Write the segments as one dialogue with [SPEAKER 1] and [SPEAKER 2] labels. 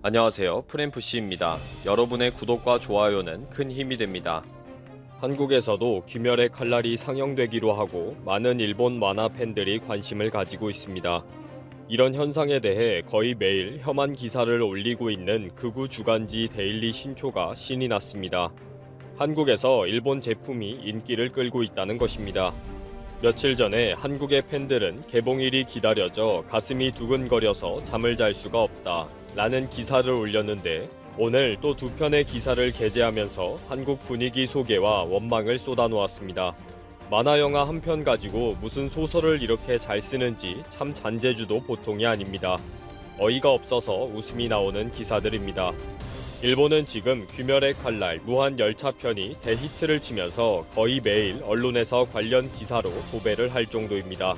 [SPEAKER 1] 안녕하세요. 프램프씨입니다. 여러분의 구독과 좋아요는 큰 힘이 됩니다. 한국에서도 귀멸의 칼날이 상영되기로 하고 많은 일본 만화 팬들이 관심을 가지고 있습니다. 이런 현상에 대해 거의 매일 혐한 기사를 올리고 있는 극우 주간지 데일리 신초가 신이 났습니다. 한국에서 일본 제품이 인기를 끌고 있다는 것입니다. 며칠 전에 한국의 팬들은 개봉일이 기다려져 가슴이 두근거려서 잠을 잘 수가 없다 라는 기사를 올렸는데, 오늘 또 두 편의 기사를 게재하면서 한국 분위기 소개와 원망을 쏟아놓았습니다. 만화 영화 한 편 가지고 무슨 소설을 이렇게 잘 쓰는지 참 잔재주도 보통이 아닙니다. 어이가 없어서 웃음이 나오는 기사들입니다. 일본은 지금 귀멸의 칼날 무한 열차편이 대히트를 치면서 거의 매일 언론에서 관련 기사로 도배를 할 정도입니다.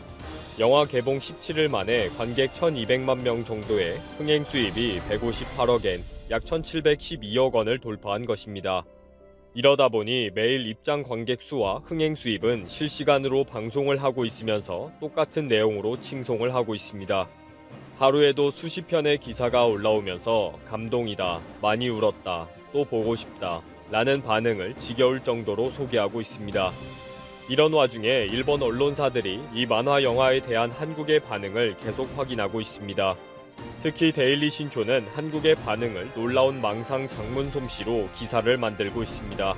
[SPEAKER 1] 영화 개봉 17일 만에 관객 1200만 명 정도의 흥행 수입이 158억엔, 약 1712억 원을 돌파한 것입니다. 이러다 보니 매일 입장 관객 수와 흥행 수입은 실시간으로 방송을 하고 있으면서 똑같은 내용으로 칭송을 하고 있습니다. 하루에도 수십 편의 기사가 올라오면서 감동이다, 많이 울었다, 또 보고 싶다 라는 반응을 지겨울 정도로 소개하고 있습니다. 이런 와중에 일본 언론사들이 이 만화 영화에 대한 한국의 반응을 계속 확인하고 있습니다. 특히 데일리 신초는 한국의 반응을 놀라운 망상 장문 솜씨로 기사를 만들고 있습니다.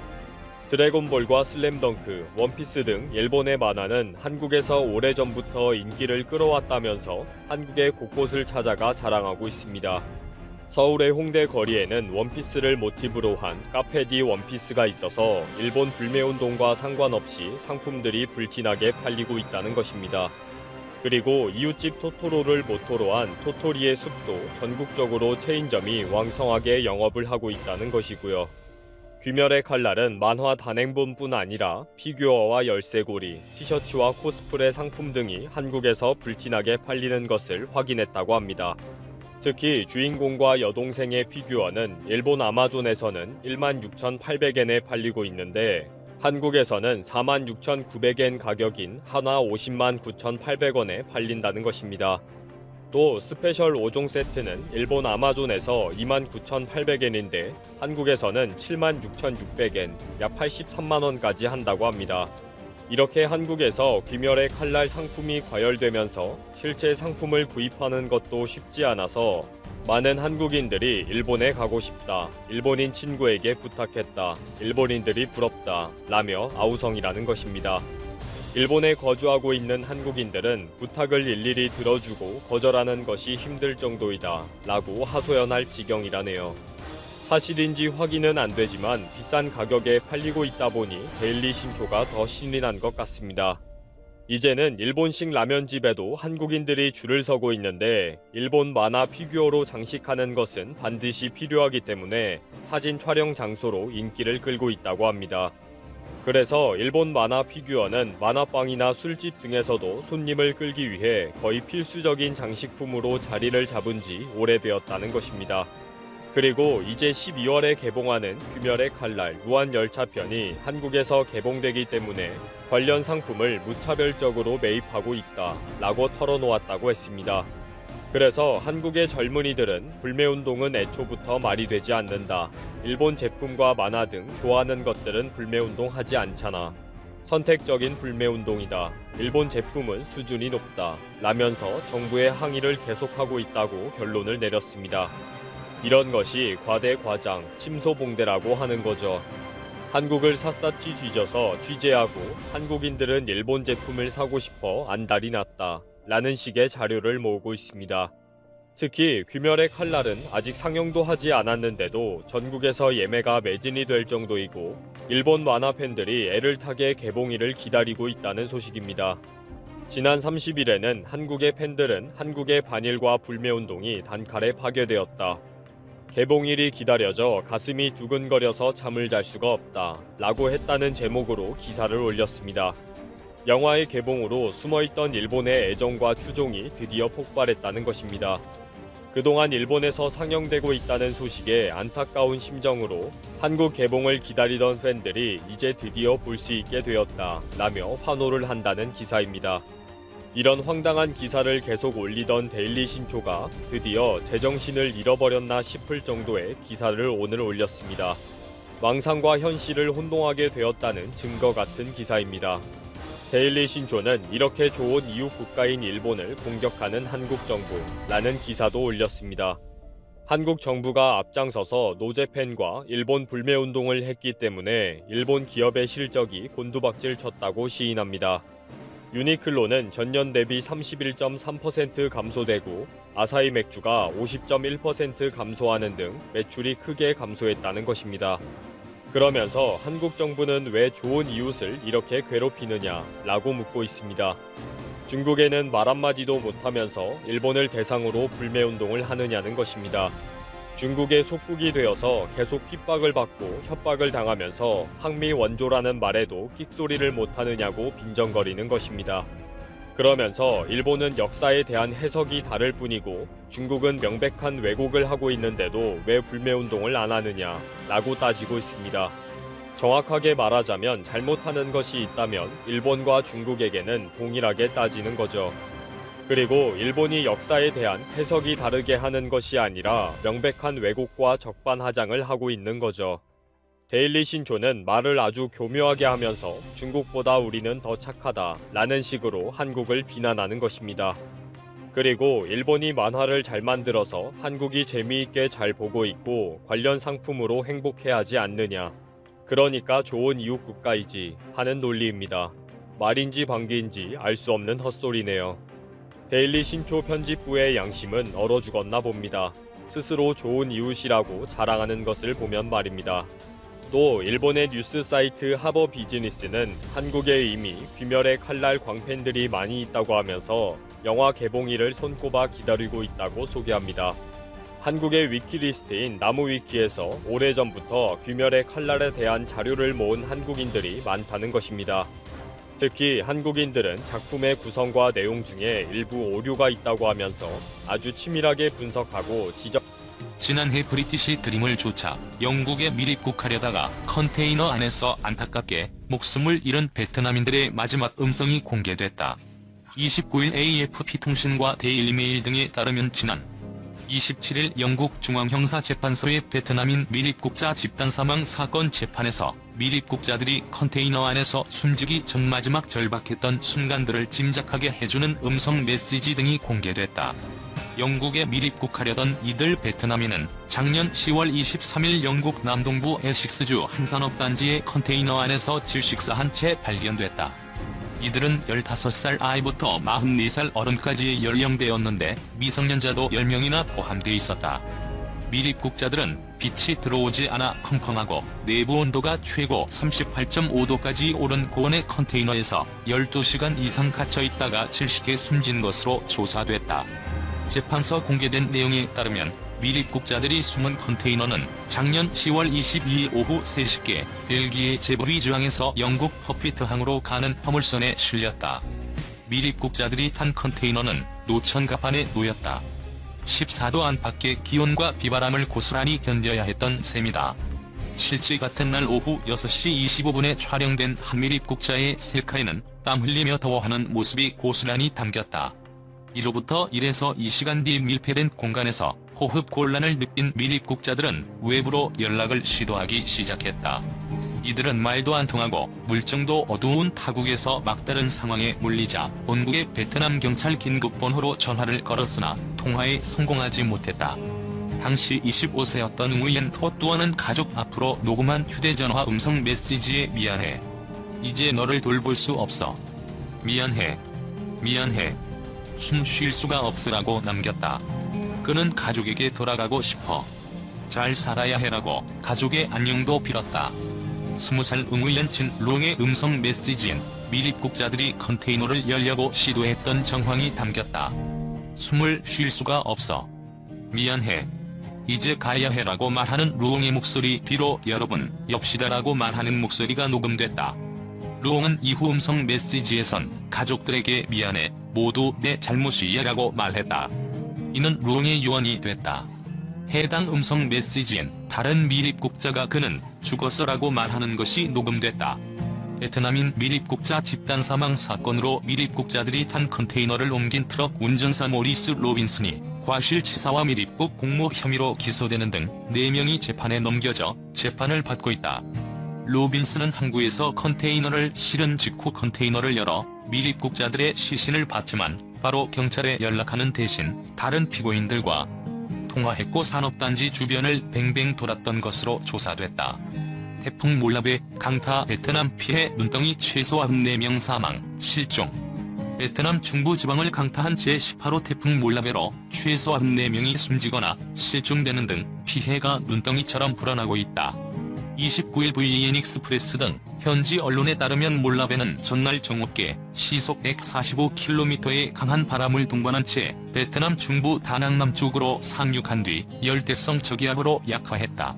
[SPEAKER 1] 드래곤볼과 슬램덩크, 원피스 등 일본의 만화는 한국에서 오래전부터 인기를 끌어왔다면서 한국의 곳곳을 찾아가 자랑하고 있습니다. 서울의 홍대 거리에는 원피스를 모티브로 한 카페 디 원피스가 있어서 일본 불매운동과 상관없이 상품들이 불티나게 팔리고 있다는 것입니다. 그리고 이웃집 토토로를 모토로 한 토토리의 숲도 전국적으로 체인점이 왕성하게 영업을 하고 있다는 것이고요. 귀멸의 칼날은 만화 단행본뿐 아니라 피규어와 열쇠고리, 티셔츠와 코스프레 상품 등이 한국에서 불티나게 팔리는 것을 확인했다고 합니다. 특히 주인공과 여동생의 피규어는 일본 아마존에서는 16,800엔에 팔리고 있는데, 한국에서는 46,900엔 가격인 하나 509,800원에 팔린다는 것입니다. 또 스페셜 5종 세트는 일본 아마존에서 29,800엔인데 한국에서는 76,600엔, 약 83만원까지 한다고 합니다. 이렇게 한국에서 귀멸의 칼날 상품이 과열되면서 실제 상품을 구입하는 것도 쉽지 않아서 많은 한국인들이 일본에 가고 싶다, 일본인 친구에게 부탁했다, 일본인들이 부럽다 라며 아우성이라는 것입니다. 일본에 거주하고 있는 한국인들은 부탁을 일일이 들어주고 거절하는 것이 힘들 정도이다 라고 하소연할 지경이라네요. 사실인지 확인은 안 되지만 비싼 가격에 팔리고 있다 보니 데일리 신초가 더 신이 난 것 같습니다. 이제는 일본식 라면집에도 한국인들이 줄을 서고 있는데, 일본 만화 피규어로 장식하는 것은 반드시 필요하기 때문에 사진 촬영 장소로 인기를 끌고 있다고 합니다. 그래서 일본 만화 피규어는 만화방이나 술집 등에서도 손님을 끌기 위해 거의 필수적인 장식품으로 자리를 잡은 지 오래되었다는 것입니다. 그리고 이제 12월에 개봉하는 귀멸의 칼날 무한열차편이 한국에서 개봉되기 때문에 관련 상품을 무차별적으로 매입하고 있다 라고 털어놓았다고 했습니다. 그래서 한국의 젊은이들은 불매운동은 애초부터 말이 되지 않는다, 일본 제품과 만화 등 좋아하는 것들은 불매운동 하지 않잖아, 선택적인 불매운동이다, 일본 제품은 수준이 높다 라면서 정부의 항의를 계속하고 있다고 결론을 내렸습니다. 이런 것이 과대과장, 침소봉대라고 하는 거죠. 한국을 샅샅이 뒤져서 취재하고 한국인들은 일본 제품을 사고 싶어 안달이 났다 라는 식의 자료를 모으고 있습니다. 특히 귀멸의 칼날은 아직 상영도 하지 않았는데도 전국에서 예매가 매진이 될 정도이고, 일본 만화 팬들이 애를 타게 개봉일을 기다리고 있다는 소식입니다. 지난 30일에는 한국의 팬들은 한국의 반일과 불매운동이 단칼에 파괴되었다, 개봉일이 기다려져 가슴이 두근거려서 잠을 잘 수가 없다 라고 했다는 제목으로 기사를 올렸습니다. 영화의 개봉으로 숨어있던 일본의 애정과 추종이 드디어 폭발했다는 것입니다. 그동안 일본에서 상영되고 있다는 소식에 안타까운 심정으로 한국 개봉을 기다리던 팬들이 이제 드디어 볼 수 있게 되었다 라며 환호를 한다는 기사입니다. 이런 황당한 기사를 계속 올리던 데일리 신초가 드디어 제정신을 잃어버렸나 싶을 정도의 기사를 오늘 올렸습니다. 망상과 현실을 혼동하게 되었다는 증거 같은 기사입니다. 데일리 신초는 이렇게 좋은 이웃 국가인 일본을 공격하는 한국 정부라는 기사도 올렸습니다. 한국 정부가 앞장서서 노제팬과 일본 불매운동을 했기 때문에 일본 기업의 실적이 곤두박질 쳤다고 시인합니다. 유니클로는 전년 대비 31.3% 감소되고 아사히 맥주가 50.1% 감소하는 등 매출이 크게 감소했다는 것입니다. 그러면서 한국 정부는 왜 좋은 이웃을 이렇게 괴롭히느냐라고 묻고 있습니다. 중국에는 말 한마디도 못하면서 일본을 대상으로 불매운동을 하느냐는 것입니다. 중국의 속국이 되어서 계속 핍박을 받고 협박을 당하면서 항미 원조라는 말에도 끽소리를 못하느냐고 빈정거리는 것입니다. 그러면서 일본은 역사에 대한 해석이 다를 뿐이고 중국은 명백한 왜곡을 하고 있는데도 왜 불매운동을 안 하느냐라고 따지고 있습니다. 정확하게 말하자면 잘못하는 것이 있다면 일본과 중국에게는 동일하게 따지는 거죠. 그리고 일본이 역사에 대한 해석이 다르게 하는 것이 아니라 명백한 왜곡과 적반하장을 하고 있는 거죠. 데일리 신초는 말을 아주 교묘하게 하면서 중국보다 우리는 더 착하다라는 식으로 한국을 비난하는 것입니다. 그리고 일본이 만화를 잘 만들어서 한국이 재미있게 잘 보고 있고 관련 상품으로 행복해하지 않느냐. 그러니까 좋은 이웃 국가이지 하는 논리입니다. 말인지 방귀인지 알 수 없는 헛소리네요. 데일리 신초 편집부의 양심은 얼어 죽었나 봅니다. 스스로 좋은 이웃이라고 자랑하는 것을 보면 말입니다. 또 일본의 뉴스 사이트 하버 비즈니스는 한국에 이미 귀멸의 칼날 광팬들이 많이 있다고 하면서 영화 개봉일을 손꼽아 기다리고 있다고 소개합니다. 한국의 위키리스트인 나무위키에서 오래전부터 귀멸의 칼날에 대한 자료를 모은 한국인들이 많다는 것입니다. 특히 한국인들은 작품의 구성과 내용 중에 일부 오류가 있다고 하면서 아주 치밀하게 분석하고
[SPEAKER 2] 지난해 브리티시 드림을 쫓아 영국에 밀입국하려다가 컨테이너 안에서 안타깝게 목숨을 잃은 베트남인들의 마지막 음성이 공개됐다. 29일 AFP 통신과 데일리메일 등에 따르면 지난 27일 영국 중앙형사재판소의 베트남인 밀입국자 집단 사망 사건 재판에서 밀입국자들이 컨테이너 안에서 숨지기 전 마지막 절박했던 순간들을 짐작하게 해주는 음성 메시지 등이 공개됐다. 영국에 밀입국하려던 이들 베트남인은 작년 10월 23일 영국 남동부 에식스주 한 산업단지의 컨테이너 안에서 질식사한 채 발견됐다. 이들은 15살 아이부터 44살 어른까지의 연령대였는데 미성년자도 10명이나 포함돼 있었다. 밀입국자들은 빛이 들어오지 않아 컴컴하고 내부 온도가 최고 38.5도까지 오른 고온의 컨테이너에서 12시간 이상 갇혀 있다가 질식해 숨진 것으로 조사됐다. 재판서 공개된 내용에 따르면 밀입국자들이 숨은 컨테이너는 작년 10월 22일 오후 3시께 벨기에 제브리주항에서 영국 퍼피트항으로 가는 화물선에 실렸다. 밀입국자들이 탄 컨테이너는 노천갑 안에 놓였다. 14도 안팎의 기온과 비바람을 고스란히 견뎌야 했던 셈이다. 실제 같은 날 오후 6시 25분에 촬영된 한 밀입국자의 셀카에는 땀 흘리며 더워하는 모습이 고스란히 담겼다. 이로부터 1에서 2시간 뒤 밀폐된 공간에서 호흡 곤란을 느낀 밀입국자들은 외부로 연락을 시도하기 시작했다. 이들은 말도 안 통하고 물정도 어두운 타국에서 막다른 상황에 몰리자 본국의 베트남 경찰 긴급번호로 전화를 걸었으나 통화에 성공하지 못했다. 당시 25세였던 응우옌 토뚜어는 가족 앞으로 녹음한 휴대전화 음성 메시지에 미안해. 이제 너를 돌볼 수 없어. 미안해. 미안해. 숨 쉴 수가 없으라고 남겼다. 그는 가족에게 돌아가고 싶어. 잘 살아야 해라고 가족의 안녕도 빌었다. 20살 응우옌 친 롱의 음성 메시지엔 밀입국자들이 컨테이너를 열려고 시도했던 정황이 담겼다. 숨을 쉴 수가 없어. 미안해. 이제 가야 해라고 말하는 루옹의 목소리 뒤로 여러분 엽시다라고 말하는 목소리가 녹음됐다. 루옹은 이후 음성 메시지에선 가족들에게 미안해, 모두 내 잘못이야 라고 말했다. 이는 루옹의 유언이 됐다. 해당 음성 메시지엔 다른 밀입국자가 그는 죽었어라고 말하는 것이 녹음됐다. 베트남인 밀입국자 집단 사망 사건으로 밀입국자들이 탄 컨테이너를 옮긴 트럭 운전사 모리스 로빈슨이 과실치사와 밀입국 공모 혐의로 기소되는 등 4명이 재판에 넘겨져 재판을 받고 있다. 로빈슨은 항구에서 컨테이너를 실은 직후 컨테이너를 열어 밀입국자들의 시신을 봤지만 바로 경찰에 연락하는 대신 다른 피고인들과 통화했고 산업단지 주변을 뱅뱅 돌았던 것으로 조사됐다. 태풍 몰랍의 강타 베트남 피해 눈덩이 최소 94명 사망, 실종. 베트남 중부지방을 강타한 제18호 태풍 몰랍으로 최소 94명이 숨지거나 실종되는 등 피해가 눈덩이처럼 불어나고 있다. 29일 VN 익스프레스 등 현지 언론에 따르면 몰랍에는 전날 정오께 시속 145km의 강한 바람을 동반한 채 베트남 중부 다낭 남쪽으로 상륙한 뒤 열대성 저기압으로 약화했다.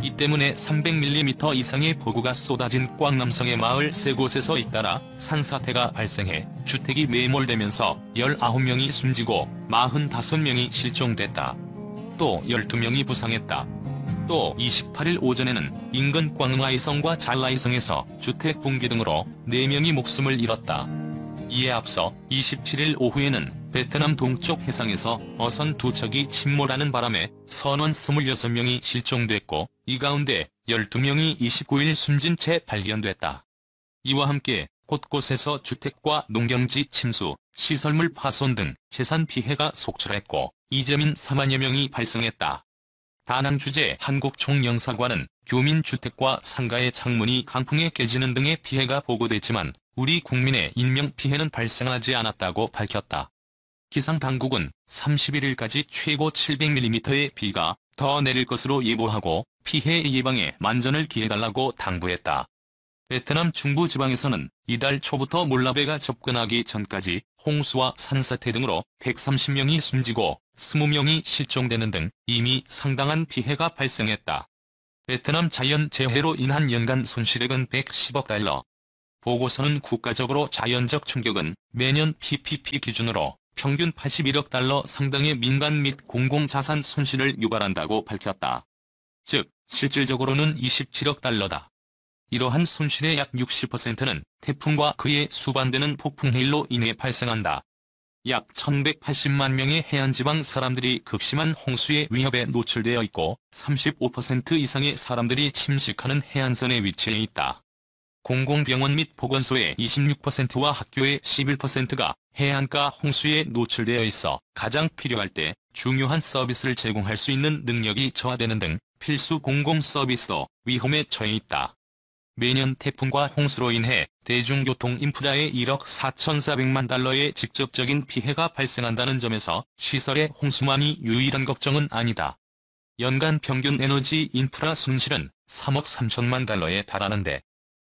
[SPEAKER 2] 이 때문에 300mm 이상의 폭우가 쏟아진 꽝남성의 마을 3곳에서 잇따라 산사태가 발생해 주택이 매몰되면서 19명이 숨지고 45명이 실종됐다. 또 12명이 부상했다. 또 28일 오전에는 인근 꽝라이성과 잘라이성에서 주택 붕괴 등으로 4명이 목숨을 잃었다. 이에 앞서 27일 오후에는 베트남 동쪽 해상에서 어선 2척이 침몰하는 바람에 선원 26명이 실종됐고 이 가운데 12명이 29일 숨진 채 발견됐다. 이와 함께 곳곳에서 주택과 농경지 침수, 시설물 파손 등 재산 피해가 속출했고 이재민 4만여 명이 발생했다. 다낭 주재 한국 총영사관은 교민 주택과 상가의 창문이 강풍에 깨지는 등의 피해가 보고됐지만 우리 국민의 인명피해는 발생하지 않았다고 밝혔다. 기상당국은 31일까지 최고 700mm의 비가 더 내릴 것으로 예보하고 피해 예방에 만전을 기해달라고 당부했다. 베트남 중부지방에서는 이달 초부터 몰라베가 접근하기 전까지 홍수와 산사태 등으로 130명이 숨지고 20명이 실종되는 등 이미 상당한 피해가 발생했다. 베트남 자연재해로 인한 연간 손실액은 110억 달러. 보고서는 국가적으로 자연적 충격은 매년 PPP 기준으로 평균 81억 달러 상당의 민간 및 공공자산 손실을 유발한다고 밝혔다. 즉, 실질적으로는 27억 달러다. 이러한 손실의 약 60%는 태풍과 그에 수반되는 폭풍해일로 인해 발생한다. 약 1180만 명의 해안지방 사람들이 극심한 홍수의 위협에 노출되어 있고 35% 이상의 사람들이 침식하는 해안선에 위치해 있다. 공공병원 및 보건소의 26%와 학교의 11%가 해안가 홍수에 노출되어 있어 가장 필요할 때 중요한 서비스를 제공할 수 있는 능력이 저하되는 등 필수 공공 서비스도 위험에 처해 있다. 매년 태풍과 홍수로 인해 대중교통 인프라에 1억 4,400만 달러의 직접적인 피해가 발생한다는 점에서 시설의 홍수만이 유일한 걱정은 아니다. 연간 평균 에너지 인프라 손실은 3억 3천만 달러에 달하는데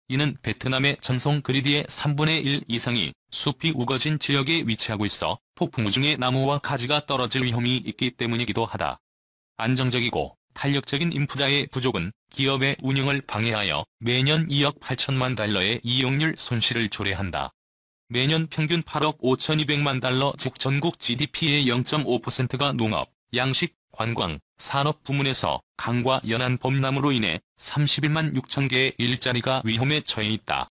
[SPEAKER 2] 이는 베트남의 전송 그리드의 3분의 1 이상이 숲이 우거진 지역에 위치하고 있어 폭풍우 중에 나무와 가지가 떨어질 위험이 있기 때문이기도 하다. 안정적이고 탄력적인 인프라의 부족은 기업의 운영을 방해하여 매년 2억 8천만 달러의 이용률 손실을 초래한다. 매년 평균 8억 5,200만 달러 즉 전국 GDP의 0.5%가 농업, 양식, 관광, 산업 부문에서 강과 연안 범람으로 인해 31만 6천 개의 일자리가 위험에 처해 있다.